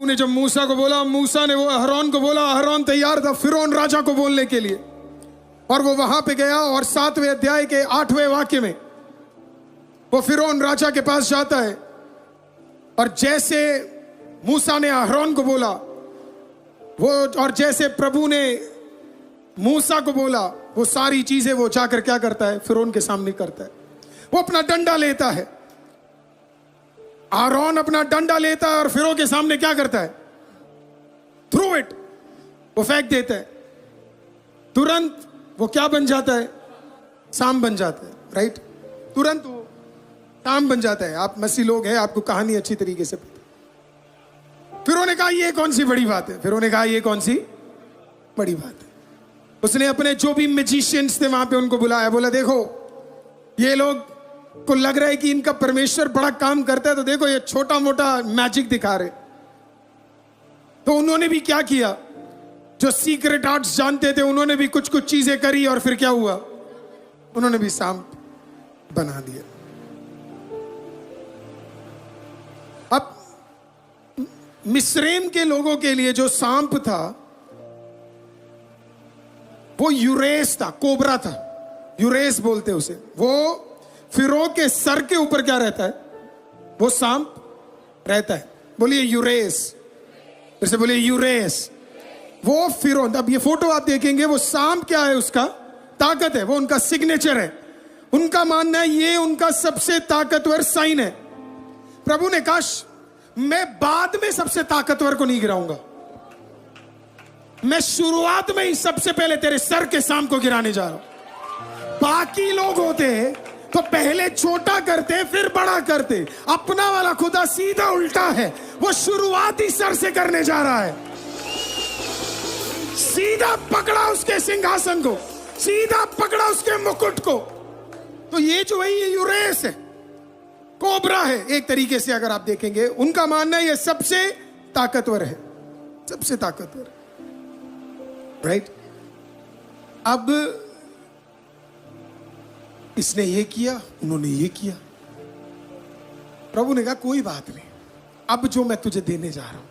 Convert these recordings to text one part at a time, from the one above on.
ने जब मूसा को बोला, मूसा ने वो अहरोन को बोला, अहरोन तैयार था फिरौन राजा को बोलने के लिए, और वो वहां पे गया और 7वें अध्याय के 8वें वाक्य में वो फिरौन राजा के पास जाता है। और जैसे मूसा ने अहरोन को बोला वो, और जैसे प्रभु ने मूसा को बोला, वो सारी चीजें वो जाकर क्या करता है, फिरौन के सामने करता है। वो अपना डंडा लेता है, आरोन अपना डंडा लेता है और फिरौन के सामने क्या करता है, थ्रो इट, वो फेंक देता है। तुरंत वो क्या बन जाता है, सांप बन जाता है, राइट। तुरंत वो सांप बन जाता है। आप मसीह लोग हैं, आपको कहानी अच्छी तरीके से पता। फिरौन ने कहा ये कौन सी बड़ी बात है, फिरौन ने कहा ये कौन सी बड़ी बात है। उसने अपने जो भी मैजिशियंस थे वहां पे उनको बुलाया, बोला देखो ये लोग को लग रहा है कि इनका परमेश्वर बड़ा काम करता है, तो देखो ये छोटा मोटा मैजिक दिखा रहे। तो उन्होंने भी क्या किया, जो सीक्रेट आर्ट्स जानते थे उन्होंने भी कुछ कुछ चीजें करी, और फिर क्या हुआ, उन्होंने भी सांप बना दिया। अब मिस्रैम के लोगों के लिए जो सांप था वो यूरेस था, कोबरा था, यूरेस बोलते उसे। वो फिरौन के सर के ऊपर क्या रहता है, वो सांप रहता है। बोलिए यूरेस, फिर से बोलिए यूरेस। वो फिरौन, अब ये फोटो आप देखेंगे, वो सांप क्या है, उसका ताकत है, वो उनका सिग्नेचर है। उनका मानना है ये उनका सबसे ताकतवर साइन है। प्रभु ने कहा मैं बाद में सबसे ताकतवर को नहीं गिराऊंगा, मैं शुरुआत में ही सबसे पहले तेरे सर के सांप को गिराने जा रहा हूं। बाकी लोग होते तो पहले छोटा करते फिर बड़ा करते, अपना वाला खुदा सीधा उल्टा है, वो शुरुआती सर से करने जा रहा है। सीधा पकड़ा उसके सिंहासन को, सीधा पकड़ा उसके मुकुट को। तो ये जो है ये यूरेस है, कोबरा है एक तरीके से। अगर आप देखेंगे उनका मानना है ये सबसे ताकतवर है, सबसे ताकतवर, राइट। अब इसने ये किया, उन्होंने ये किया। प्रभु ने कहा कोई बात नहीं, अब जो मैं तुझे देने जा रहा हूं,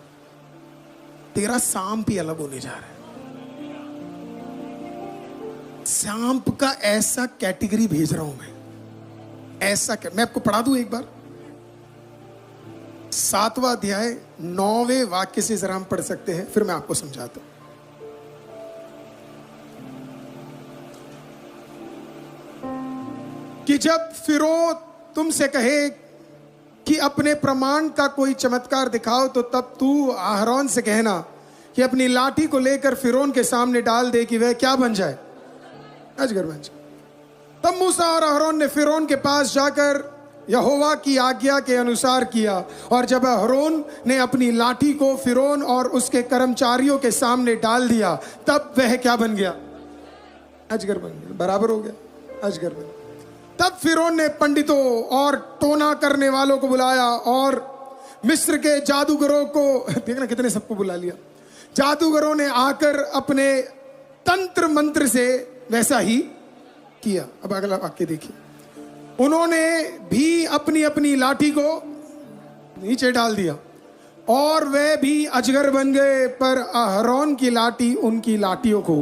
तेरा सांप ही अलग होने जा रहा है। सांप का ऐसा कैटेगरी भेज रहा हूं मैं, ऐसा मैं आपको पढ़ा दूं एक बार। 7वां अध्याय 9वें वाक्य से जरा हम पढ़ सकते हैं, फिर मैं आपको समझाता हूं। कि जब फिरौन तुमसे कहे कि अपने प्रमाण का कोई चमत्कार दिखाओ, तो तब तू अहरोन से कहना कि अपनी लाठी को लेकर फिरौन के सामने डाल दे कि वह क्या बन जाए, अजगर बन जाए। तब मूसा और अहरोन ने फिरौन के पास जाकर यहोवा की आज्ञा के अनुसार किया, और जब अहरोन ने अपनी लाठी को फिरौन और उसके कर्मचारियों के सामने डाल दिया, तब वह क्या बन गया, अजगर बन गया। बराबर हो गया, अजगर बन गया। तब फिरौन ने पंडितों और टोना करने वालों को बुलाया और मिस्र के जादूगरों को, देखना कितने सबको बुला लिया। जादूगरों ने आकर अपने तंत्र मंत्र से वैसा ही किया। अब अगला वाक्य देखिए, उन्होंने भी अपनी अपनी लाठी को नीचे डाल दिया और वे भी अजगर बन गए, पर अहरोन की लाठी उनकी लाठियों को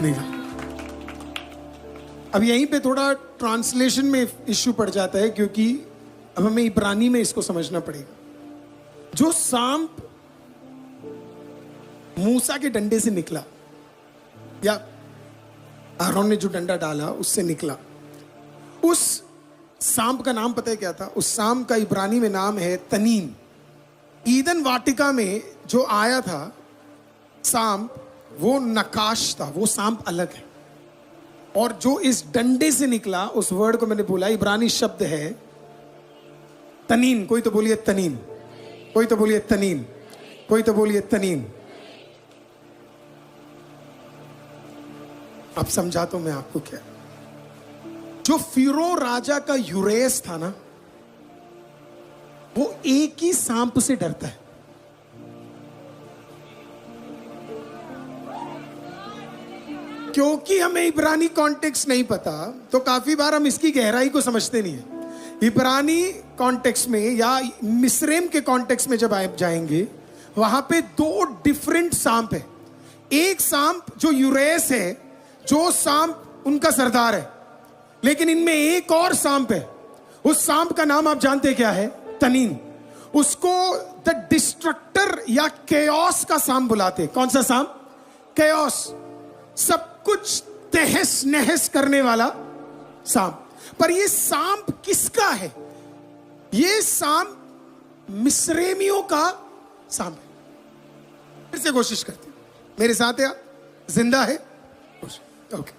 नहीं। अब यहीं पे थोड़ा ट्रांसलेशन में इश्यू पड़ जाता है, क्योंकि अब हमें इब्रानी में इसको समझना पड़ेगा। जो सांप मूसा के डंडे से निकला, या अहरोन ने जो डंडा डाला उससे निकला, उस सांप का नाम पता है क्या था? उस सांप का इब्रानी में नाम है तनीन। ईदन वाटिका में जो आया था सांप, वो नकाश था, वो सांप अलग है। और जो इस डंडे से निकला, उस वर्ड को मैंने बोला, इब्रानी शब्द है तनीन। कोई तो बोलिए तनीन, कोई तो बोलिए तनीन, कोई तो बोलिए तनीन। अब समझाता हूं मैं आपको क्या। जो फिरौन राजा का यूरेस था ना, वो एक ही सांप से डरता है। क्योंकि हमें इब्रानी कॉन्टेक्स्ट नहीं पता, तो काफी बार हम इसकी गहराई को समझते नहीं है। इब्रानी कॉन्टेक्स्ट में या मिस्रेम के कॉन्टेक्स्ट में जब आप जाएंगे, वहां पे दो डिफरेंट सांप है। एक सांप जो यूरेस है, जो सांप उनका सरदार है, लेकिन इनमें एक और सांप है। उस सांप का नाम आप जानते क्या है? तनीन। उसको द डिस्ट्रक्टर या केओस का सांप बुलाते। कौन सा सांप? केओस, सब कुछ तहस नहस करने वाला सांप। पर ये सांप किसका है? ये सांप मिस्रेमियों का सांप है। फिर से कोशिश करते हैं, मेरे साथ है आप? जिंदा है? ओके।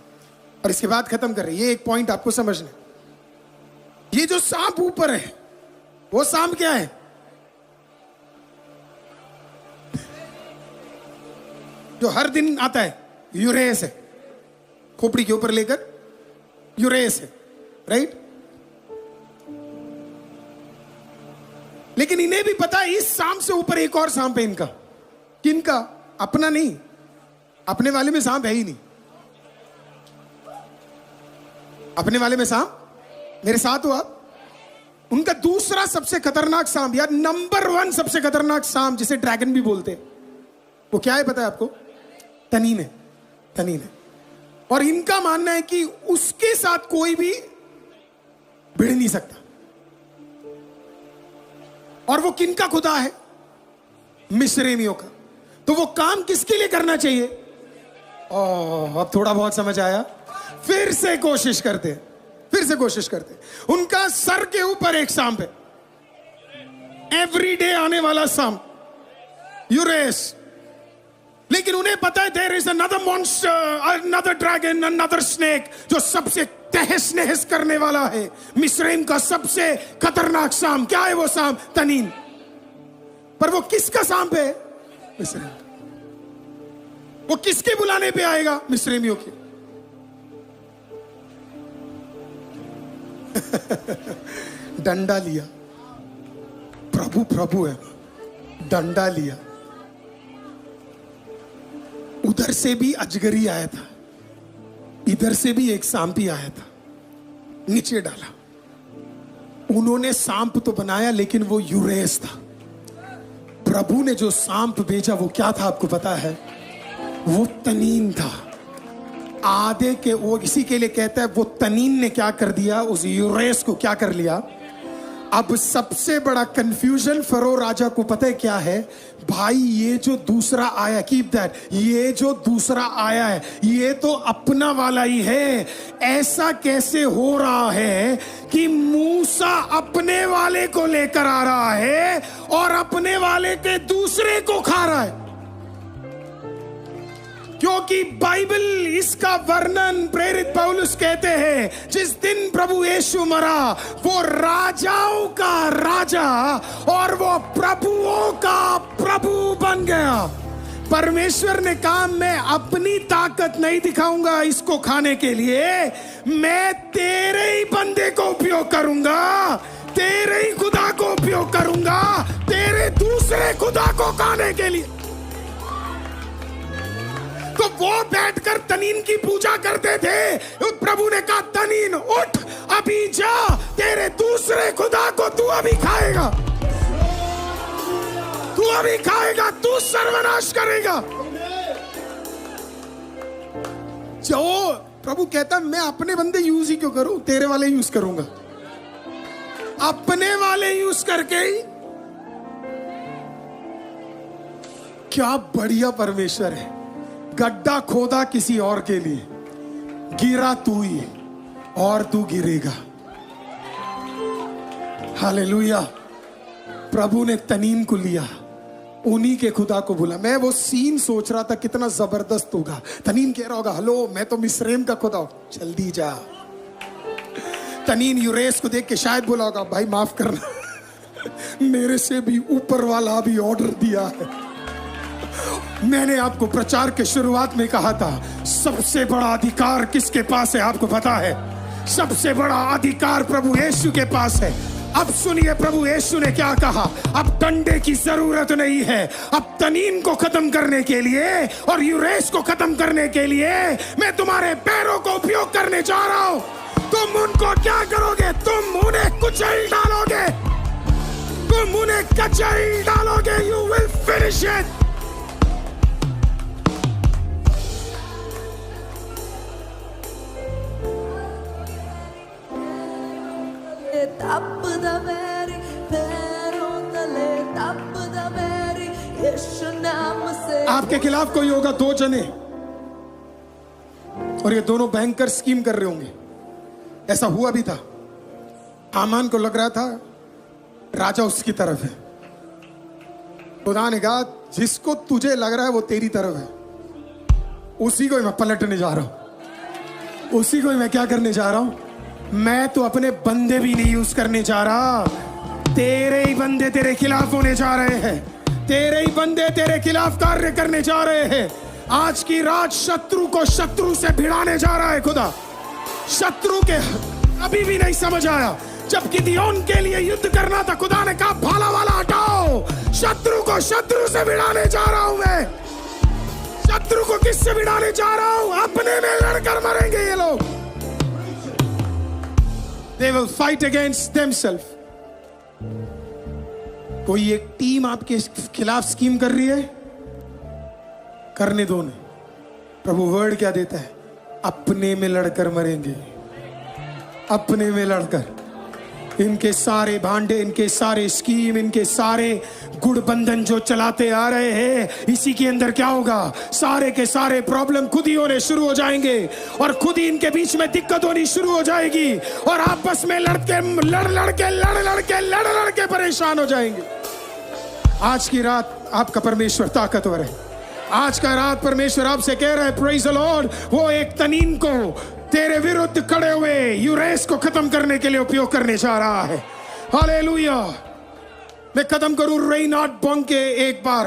और इसके बाद खत्म कर रहे हैं। ये एक पॉइंट आपको समझना है। ये जो सांप ऊपर है, वो सांप क्या है? जो हर दिन आता है, यूरेस है। खोपड़ी के ऊपर लेकर यूरेस है, राइट? लेकिन इन्हें भी पता है इस सांप से ऊपर एक और सांप है इनका। किनका? अपना नहीं, अपने वाले में सांप है ही नहीं। अपने वाले में सांप, मेरे साथ हो आप? उनका दूसरा सबसे खतरनाक सांप या नंबर 1 सबसे खतरनाक सांप, जिसे ड्रैगन भी बोलते हैं, वो क्या है पता है आपको? तनीन है। तनीन है। और इनका मानना है कि उसके साथ कोई भी भिड़ नहीं सकता। और वो किनका खुदा है? मिस्रेमियों का। तो वो काम किसके लिए करना चाहिए? अब थोड़ा बहुत समझ आया। फिर से कोशिश करते हैं, फिर से कोशिश करते हैं। उनका सर के ऊपर एक सांप है, एवरीडे आने वाला सांप, यूरेस। लेकिन उन्हें पता है there is another monster, another dragon, another snake, जो सबसे तहस नहस करने वाला है। मिस्रैम का सबसे खतरनाक सांप। क्या है वो सांप? तनीन। पर वो किसका सांप है? मिस्रैम। वो किसके बुलाने पे आएगा? मिस्रैमियों के। डंडा लिया, प्रभु प्रभु है, डंडा लिया। उधर से भी अजगरी आया था, इधर से भी एक सांपी आया था, नीचे डाला। उन्होंने सांप तो बनाया, लेकिन वो यूरेस था। प्रभु ने जो सांप भेजा वो क्या था आपको पता है? वो तनीन था। आधे के वो इसी के लिए कहता है, वो तनीन ने क्या कर दिया? उस यूरेस को क्या कर लिया? अब सबसे बड़ा कंफ्यूजन फरो राजा को पता है क्या है? भाई ये जो दूसरा आया, कीप दैट, ये जो दूसरा आया है ये तो अपना वाला ही है। ऐसा कैसे हो रहा है कि मूसा अपने वाले को लेकर आ रहा है और अपने वाले के दूसरे को खा रहा है? क्योंकि बाइबल इसका वर्णन, प्रेरित पौलुस कहते हैं, जिस दिन प्रभु यीशु मरा वो राजाओं का राजा और वो प्रभुओं का प्रभु बन गया। परमेश्वर ने कहा, मैं अपनी ताकत नहीं दिखाऊंगा इसको खाने के लिए, मैं तेरे ही बंदे को उपयोग करूंगा, तेरे ही खुदा को उपयोग करूंगा, तेरे दूसरे खुदा को खाने के लिए। तो वो बैठकर तनीन की पूजा करते थे। प्रभु ने कहा, तनीन उठ, अभी जा, तेरे दूसरे खुदा को तू अभी खाएगा, तू अभी खाएगा, तू सर्वनाश करेगा। जो प्रभु कहता, मैं अपने बंदे यूज ही क्यों करूं, तेरे वाले यूज करूंगा। अपने वाले यूज करके ही। क्या बढ़िया परमेश्वर है। गड्ढा खोदा किसी और के लिए, गिरा तू ही और तू गिरेगा। हालेलुया। प्रभु ने तनीन को लिया, उन्हीं के खुदा को बुला। मैं वो सीन सोच रहा था कितना जबरदस्त होगा। तनीन कह रहा होगा, हेलो मैं तो मिस्रैम का खुदा हूं, जल्दी जा। तनीन यूरेस को देख के शायद बोला होगा, भाई माफ करना मेरे से भी ऊपर वाला भी ऑर्डर दिया है। मैंने आपको प्रचार के शुरुआत में कहा था, सबसे बड़ा अधिकार किसके पास है आपको पता है? सबसे बड़ा अधिकार प्रभु यीशु के पास है। अब सुनिए प्रभु यीशु ने क्या कहा। अब डंडे की जरूरत नहीं है। अब तनीन को खत्म करने के लिए और यूरेस को खत्म करने के लिए मैं तुम्हारे पैरों को उपयोग करने जा रहा हूं। तुम उनको क्या करोगे? तुम उन्हें कुचल डालोगे। तुम उन्हें कचल डालोगे, you will finish it. tappade veri perondale tappade veri यीशु नाम से। आपके खिलाफ कोई होगा, 2 जने, और ये दोनों भयंकर स्कीम कर रहे होंगे। ऐसा हुआ भी था। हामान को लग रहा था राजा उसकी तरफ है। खुदा ने कहा जिसको तुझे लग रहा है वो तेरी तरफ है, उसी को ही मैं पलटने जा रहा हूं, उसी को ही मैं क्या करने जा रहा हूं। मैं तो अपने बंदे भी नहीं यूज करने जा रहा, तेरे ही बंदे तेरे खिलाफ होने जा रहे हैं, तेरे ही बंदे तेरे खिलाफ कार्य करने जा रहे हैं। आज की रात शत्रु को शत्रु से भिड़ाने जा रहा है खुदा। शत्रु के अभी भी नहीं समझ आया, जब गिदोन के लिए युद्ध करना था, खुदा ने कहा भाला वाला हटाओ, शत्रु को शत्रु से भिड़ाने जा रहा हूं मैं। शत्रु को किससे भिड़ाने जा रहा हूं? अपने में लड़कर मरेंगे ये लोग। They will fight against themselves. कोई एक टीम आपके खिलाफ स्कीम कर रही है, करने दो नहीं। प्रभु वर्ड क्या देता है? अपने में लड़कर मरेंगे, अपने में लड़कर। इनके सारे भांडे, इनके सारे स्कीम, इनके सारे गुड़बंधन जो चलाते आ रहे हैं, इसी के अंदर क्या होगा? सारे के सारे प्रॉब्लम खुद ही होने शुरू हो जाएंगे, और खुद ही इनके बीच में दिक्कत होनी शुरू हो जाएगी, और आपस में लड़ के परेशान हो जाएंगे। आज की रात आपका परमेश्वर ताकतवर है। आज का रात परमेश्वर आपसे कह रहा है, प्रेज द लॉर्ड, वो एक तनीन को तेरे विरुद्ध खड़े हुए यूरेस को खत्म करने के लिए उपयोग करने जा रहा है। हालेलुया। मैं खत्म करूं रेनहार्ड बोंके एक बार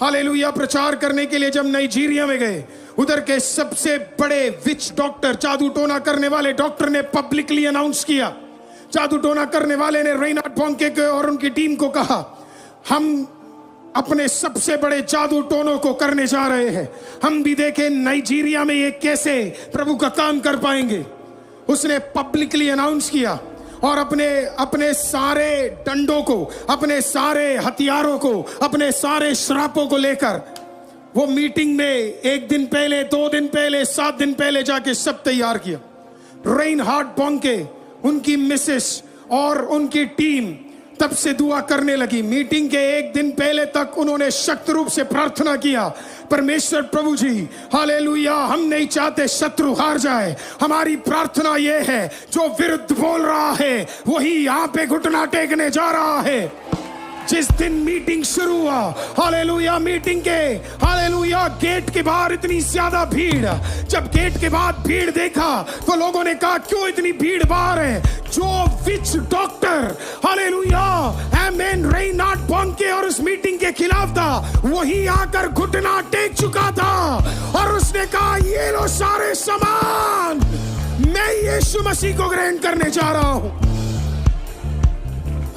हालेलुया प्रचार करने के लिए जब नाइजीरिया में गए, उधर के सबसे बड़े विच डॉक्टर, जादू टोना करने वाले डॉक्टर ने पब्लिकली अनाउंस किया, जादू टोना करने वाले ने रेनहार्ड बोंके को और उनकी टीम को कहा, हम अपने सबसे बड़े जादू टोनों को करने जा रहे हैं, हम भी देखें नाइजीरिया में ये कैसे प्रभु का काम कर पाएंगे। उसने पब्लिकली अनाउंस किया, और अपने सारे डंडों को, अपने सारे हथियारों को, अपने सारे श्रापों को लेकर वो मीटिंग में 1 दिन पहले, 2 दिन पहले, 7 दिन पहले जाके सब तैयार किया। रेनहार्ड बोंके, उनकी मिसेस और उनकी टीम तब से दुआ करने लगी। मीटिंग के 1 दिन पहले तक उन्होंने शक्त रूप से प्रार्थना किया, परमेश्वर प्रभु जी हालेलुया, हम नहीं चाहते शत्रु हार जाए, हमारी प्रार्थना ये है जो विरुद्ध बोल रहा है वही यहाँ पे घुटना टेकने जा रहा है। जिस दिन मीटिंग शुरू हुआ, हालेलुया, मीटिंग के हालेलुया गेट के बाहर इतनी ज्यादा भीड़, जब गेट के बाद भीड़ देखा तो लोगों ने कहा क्यों इतनी भीड़ बाहर है? जो विच डॉक्टर हालेलुया आमेन रेनहार्ड बोंके और उस मीटिंग के खिलाफ था, वही आकर घुटना टेक चुका था, और उसने कहा ये लो सारे सामान, मैं यीशु मसीह को ग्रहण करने जा रहा हूं।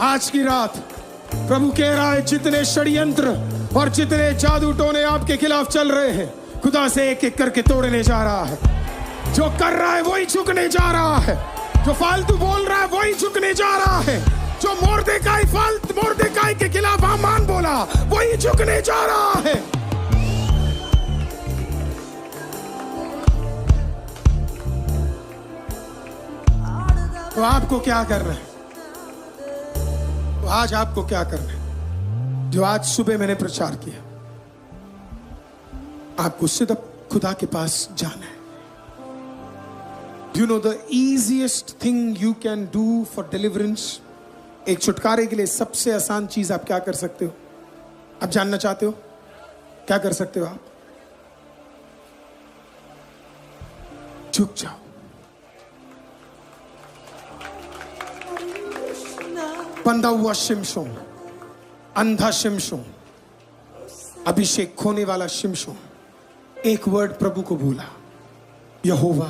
आज की रात प्रभु कह रहा है, जितने षड्यंत्र और जितने जादू टोने आपके खिलाफ चल रहे हैं, खुदा से एक एक करके तोड़ने जा रहा है। जो कर रहा है वही झुकने जा रहा है, जो फालतू बोल रहा है वही झुकने जा रहा है, जो मोर्देकाई के खिलाफ हामान बोला वही झुकने जा रहा है। तो आपको क्या करना है? तो आज आपको क्या करना है? जो आज सुबह मैंने प्रचार किया, आपको सिर्फ खुदा के पास जाना है। You know the easiest thing you can do for deliverance? एक छुटकारे के लिए सबसे आसान चीज आप क्या कर सकते हो? आप जानना चाहते हो क्या कर सकते हो? आप झुक जाओ। बंधा हुआ शिमशोन, अंधा शिमशोन, अभिषेक खोने वाला शिमशोन एक वर्ड प्रभु को बोला, यहोवा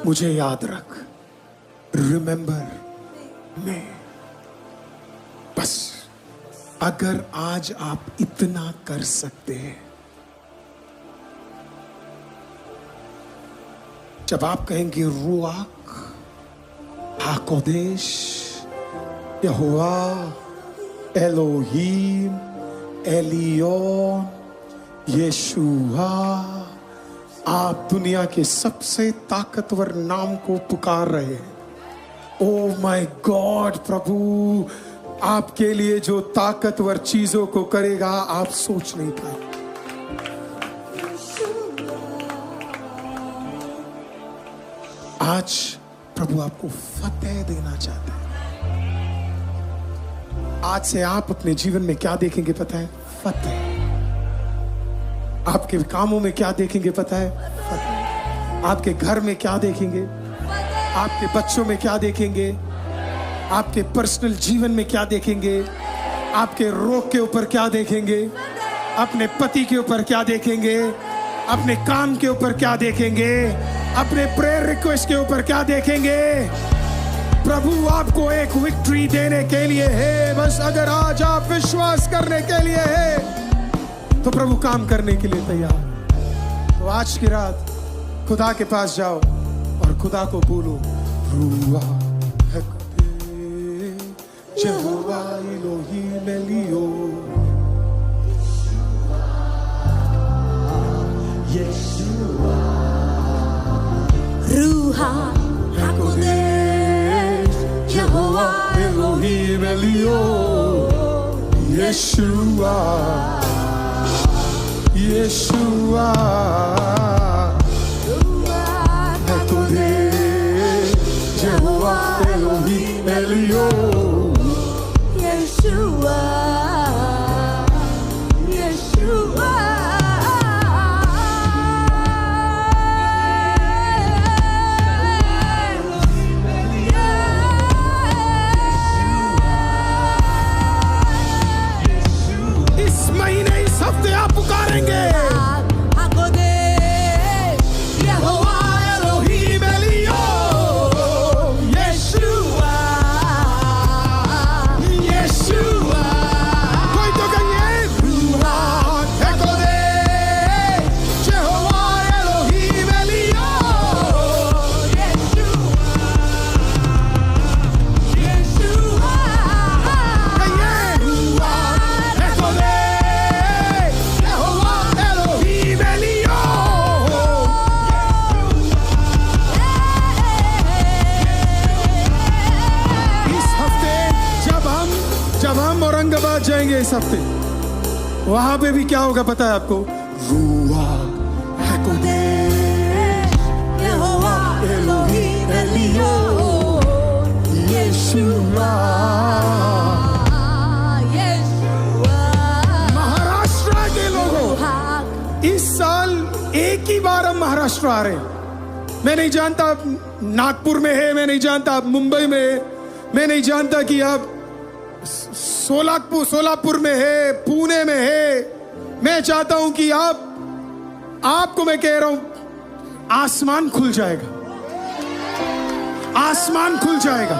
मुझे याद रख, रिमेंबर मी। बस अगर आज आप इतना कर सकते हैं, जब आप कहेंगे रुआक हाकोदेश, यहोवा एलोहीम, एलियोन, यशुआ। आप दुनिया के सबसे ताकतवर नाम को पुकार रहे हैं। ओ माय गॉड, प्रभु आपके लिए जो ताकतवर चीजों को करेगा आप सोच नहीं पाए। आज प्रभु आपको फतेह देना चाहता है। आज से आप अपने जीवन में क्या देखेंगे पता है? फतेह। आपके कामों में क्या देखेंगे पता है? फतेह। आपके घर में क्या देखेंगे? आपके बच्चों में क्या देखेंगे? आपके पर्सनल जीवन में क्या देखेंगे? आपके रोग के ऊपर क्या देखेंगे? अपने पति के ऊपर क्या देखेंगे? अपने काम के ऊपर क्या देखेंगे? अपने प्रेयर रिक्वेस्ट के ऊपर क्या देखेंगे? प्रभु आपको एक विक्ट्री देने के लिए है। बस अगर आज आप विश्वास करने के लिए है तो प्रभु काम करने के लिए तैयार है। तो आज की रात खुदा के पास जाओ और खुदा को बोलो, रुआ है यहोवा एलोहीम एलियोन, यशुआ रूहा हाकुदेश यहोवा एलोहीम एलियोन, यशुआ यशुआ हाकुदेश यहोवा एलोहीम एलियोन, यशुआ यशुआ इस महीने इस हफ्ते आप पुकारेंगे जाएंगे इस हफ्ते। वहां पे भी क्या होगा पता है आपको? रुआ हाकुदेश यहोवा एलोहीम एलियोन, यशुआ यशुआ। महाराष्ट्र के लोगों, इस साल एक ही बार हम महाराष्ट्र आ रहे हैं। मैं नहीं जानता आप नागपुर में है, मैं नहीं जानता आप मुंबई में है, मैं नहीं जानता कि आप सोलापुर में है, पुणे में है। मैं चाहता हूं कि आपको मैं कह रहा हूं, आसमान खुल जाएगा, आसमान खुल जाएगा।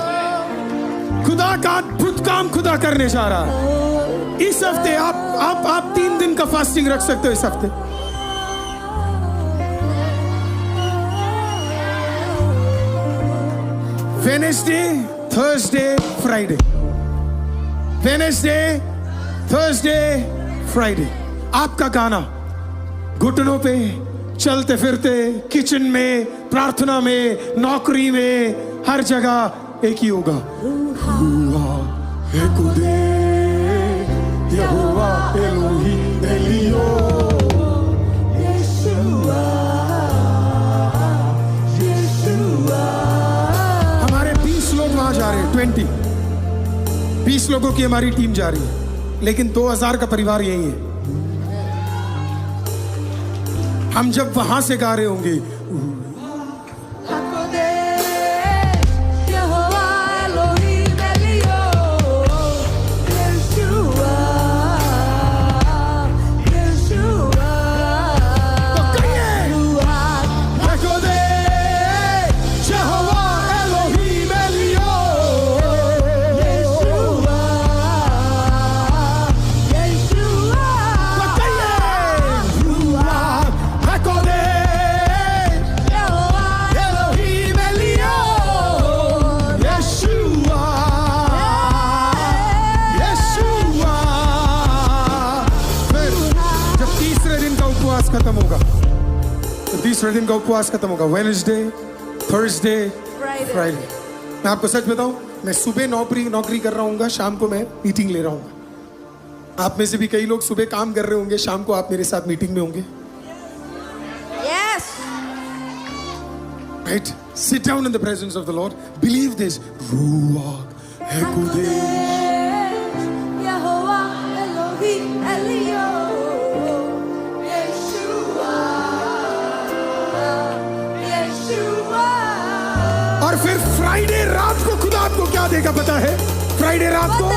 खुदा का अद्भुत काम खुदा करने जा रहा है इस हफ्ते। आप 3 दिन का फास्टिंग रख सकते हो इस हफ्ते। Wednesday, Thursday, Friday, Wednesday, Thursday, Friday. आपका गाना घुटनों पे, चलते फिरते, किचन में, प्रार्थना में, नौकरी में, हर जगह एक ही होगा, रुआ हाकुदेश यहोवा एलोहीम एलियोन, यशुआ यशुआ। हमारे 20 लोग वहां जा रहे हैं। 20 लोगों की हमारी टीम जा रही है, लेकिन 2000 का परिवार यही है। हम जब वहां से गा रहे होंगे, तीसरे दिन का उपवास खत्म होगा, वेडनेसडे, थर्सडे, Friday. फ्राइडे। मैं आपको सच बताऊं, मैं सुबह नौकरी कर रहा हूँ, शाम को मैं मीटिंग ले रहा हूँ। आप में से भी कई लोग सुबह काम कर रहे होंगे, शाम को आप मेरे साथ मीटिंग में होंगे। Yes. Right? Sit down in the presence of the Lord. Believe this. Ruach HaKodesh. Yehovah Elohim Elion. Yeshua. Yeshua. और फिर फ्राइडे रात को खुदा आपको क्या देगा पता है? फ्राइडे रात को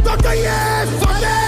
तो कहिए फतेह।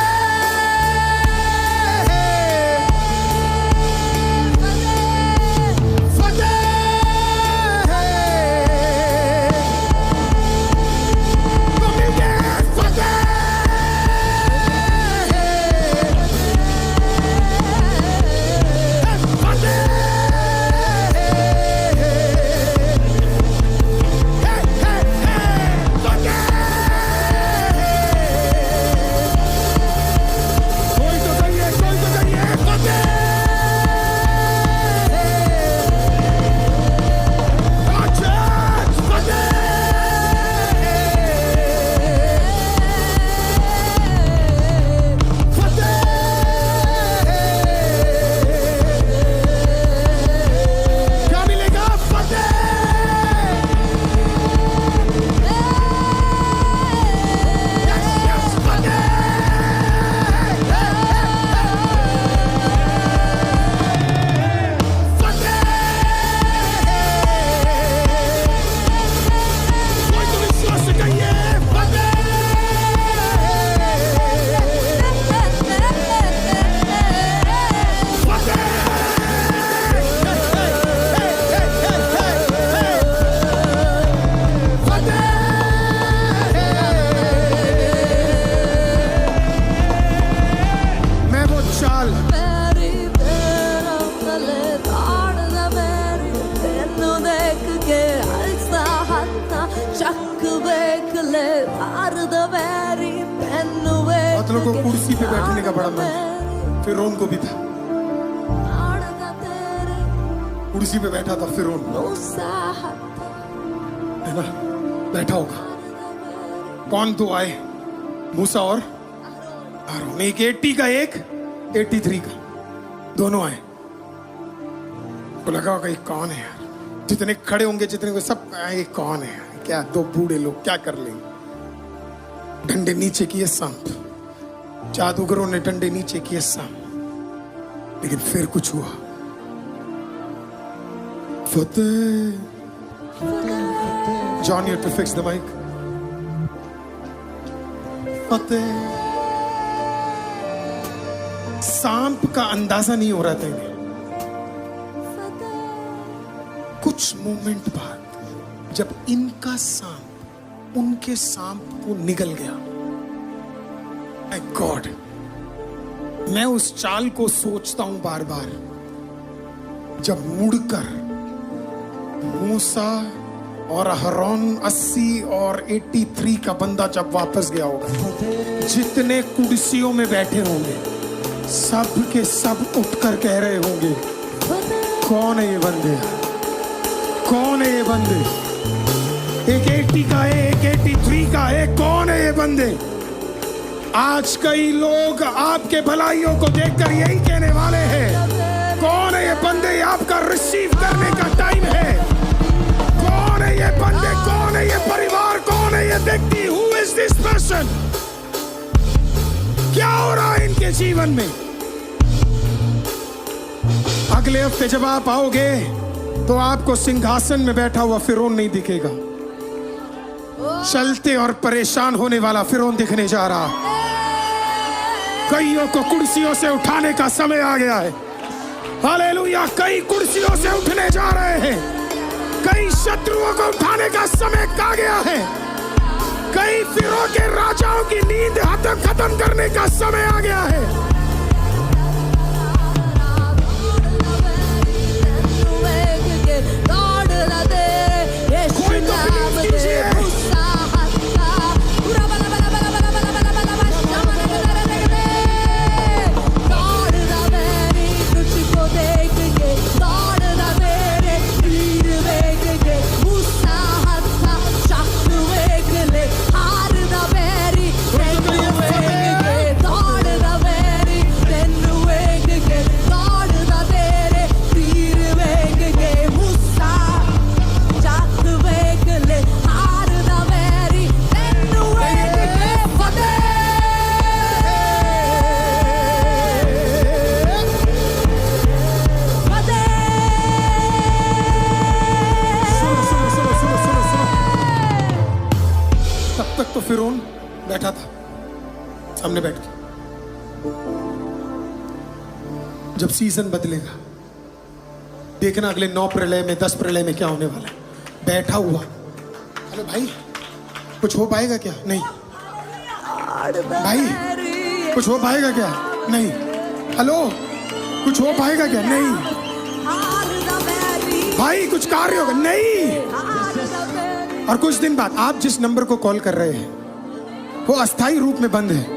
बहुत लोगों को कुर्सी पे बैठने का बड़ा मन, फिरौन को भी था, कुर्सी पे बैठा था फिरौन, है ना, बैठा होगा। कौन दो आए? मूसा और हारून। एक 80 का, एक 83 का, दोनों आए। तो लगा होगा ये कौन है यार, जितने खड़े होंगे जितने को सब ये कौन है यार? क्या दो बूढ़े लोग क्या कर लेंगे? डंडे नीचे किए सांप, जादूगरों ने डंडे नीचे किए सांप, लेकिन फिर कुछ हुआ। फतेह। John, you have to fix the mic. फतेह। सांप का अंदाजा नहीं हो रहा था इन्हें। कुछ मोमेंट बाद जब इनका सांप उनके सांप को निगल गया, माय गॉड, मैं उस चाल को सोचता हूं बार बार, जब मुड़कर मूसा और हारून 80 और 83 का बंदा जब वापस गया होगा, जितने कुर्सियों में बैठे होंगे सब के सब उठकर कह रहे होंगे, कौन है ये बंदे, कौन है ये बंदे? एक 80 का है, एक 83 का है, कौन है ये बंदे? आज कई लोग आपके भलाइयों को देखकर यही कहने वाले हैं, कौन है ये बंदे? ये आपका रिसीव करने का टाइम है। कौन है ये बंदे? कौन है ये परिवार? कौन है ये व्यक्ति? Who is this person? क्या हो रहा है इनके जीवन में? अगले हफ्ते जब आप आओगे तो आपको सिंहासन में बैठा हुआ फिरौन नहीं दिखेगा, चलते और परेशान होने वाला फिरौन दिखने जा रहा। कईयों को कुर्सियों से उठाने का समय आ गया है। हालेलुया! कई कुर्सियों से उठने जा रहे हैं, कई शत्रुओं को उठाने का समय आ गया है, कई फिरौन के राजाओं की नींद खत्म करने का समय आ गया है। कोई तो बैठा था सामने बैठ के। जब सीजन बदलेगा देखना, अगले 9 प्रलय में 10 प्रलय में क्या होने वाला है। बैठा हुआ, हेलो भाई कुछ हो पाएगा क्या? नहीं भाई कुछ हो पाएगा क्या? नहीं। हेलो कुछ हो पाएगा क्या? नहीं भाई कुछ कार्य होगा? नहीं। और कुछ दिन बाद आप जिस नंबर को कॉल कर रहे हैं वो अस्थाई रूप में बंद है।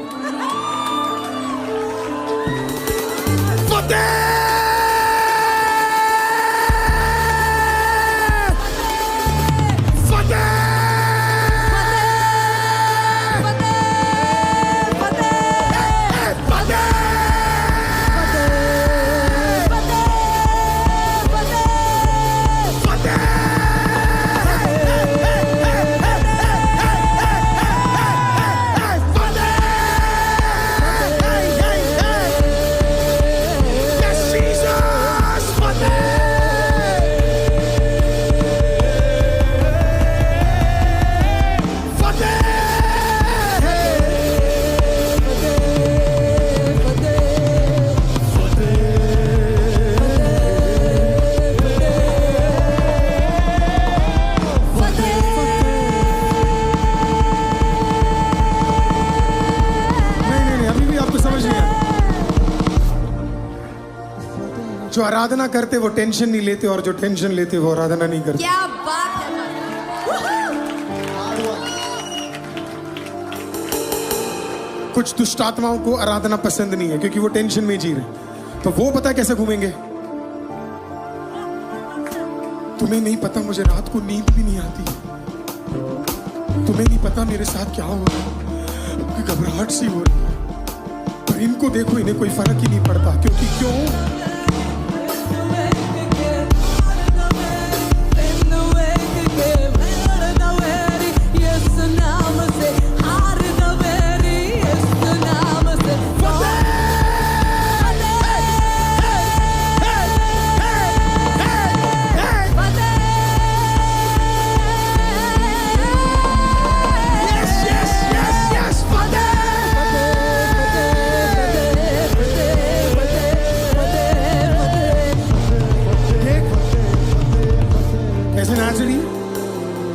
जो आराधना करते वो टेंशन नहीं लेते, और जो टेंशन लेते वो आराधना नहीं करते। क्या बात है। कुछ दुष्ट आत्माओं को आराधना पसंद नहीं है क्योंकि वो टेंशन में जी रहे, तो वो पता कैसे घूमेंगे। तुम्हें नहीं पता मुझे रात को नींद भी नहीं आती, तुम्हें नहीं पता मेरे साथ क्या हो रहा है, घबराहट सी हो रही है, पर इनको देखो इन्हें कोई फर्क ही नहीं पड़ता। क्योंकि क्यों?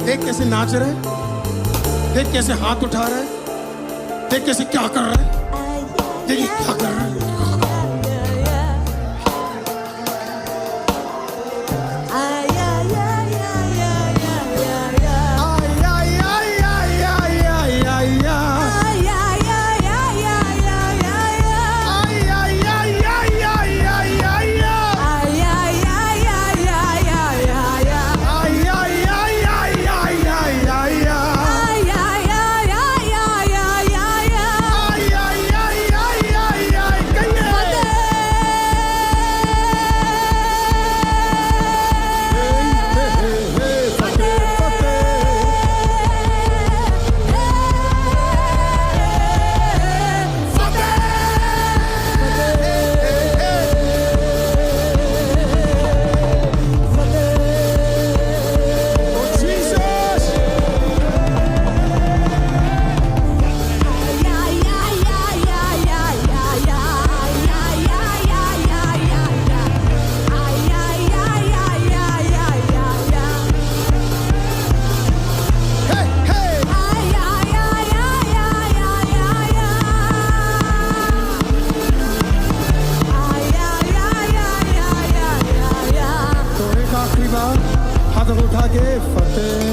देख कैसे नाच रहा है, देख कैसे हाथ उठा रहा है, देख कैसे क्या कर रहा है, देख क्या कर रहा है। हाथ उठा के फतेह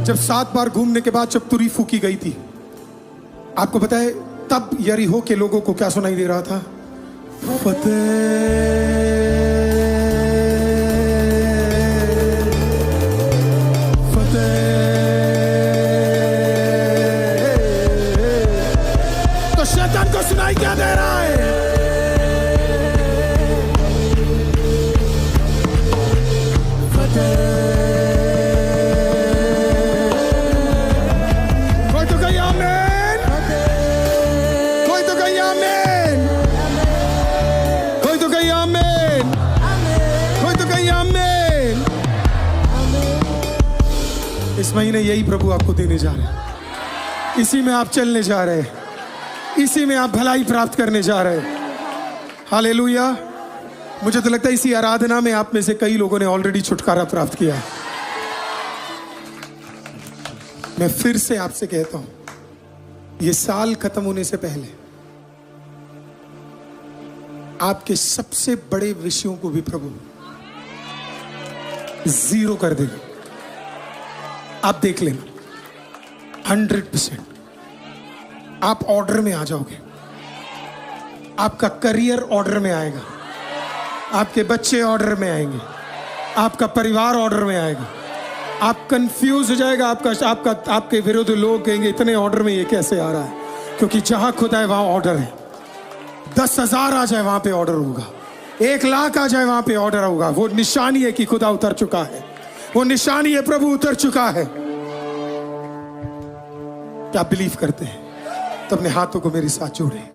जब 7 बार घूमने के बाद जब तुरी फूकी गई थी, आपको पता है तब यरीहो के लोगों को क्या सुनाई दे रहा था? फतेह फतेह। आमेन, कोई तो कहीं आमेन, कोई तो कहीं आमेन। इस महीने यही प्रभु आपको देने जा रहे हैं, इसी में आप चलने जा रहे हैं, इसी में आप भलाई प्राप्त करने जा रहे हैं। हालेलुया। मुझे तो लगता है इसी आराधना में आप में से कई लोगों ने ऑलरेडी छुटकारा प्राप्त किया है। मैं फिर से आपसे कहता हूं, ये साल खत्म होने से पहले आपके सबसे बड़े विषयों को भी प्रभु जीरो कर देगा। आप देख लेना, 100% आप ऑर्डर में आ जाओगे। आपका करियर ऑर्डर में आएगा, आपके बच्चे ऑर्डर में आएंगे, आपका परिवार ऑर्डर में आएगा। आप कंफ्यूज हो जाएगा, आपके विरुद्ध लोग कहेंगे इतने ऑर्डर में ये कैसे आ रहा है, क्योंकि जहां खुदा है वहां ऑर्डर है। 10,000 आ जाए वहां पे ऑर्डर होगा, 1,00,000 आ जाए वहां पे ऑर्डर होगा। वो निशानी है कि खुदा उतर चुका है, वो निशानी है प्रभु उतर चुका है। क्या बिलीव करते हैं? तो अपने हाथों को मेरे साथ जोड़े।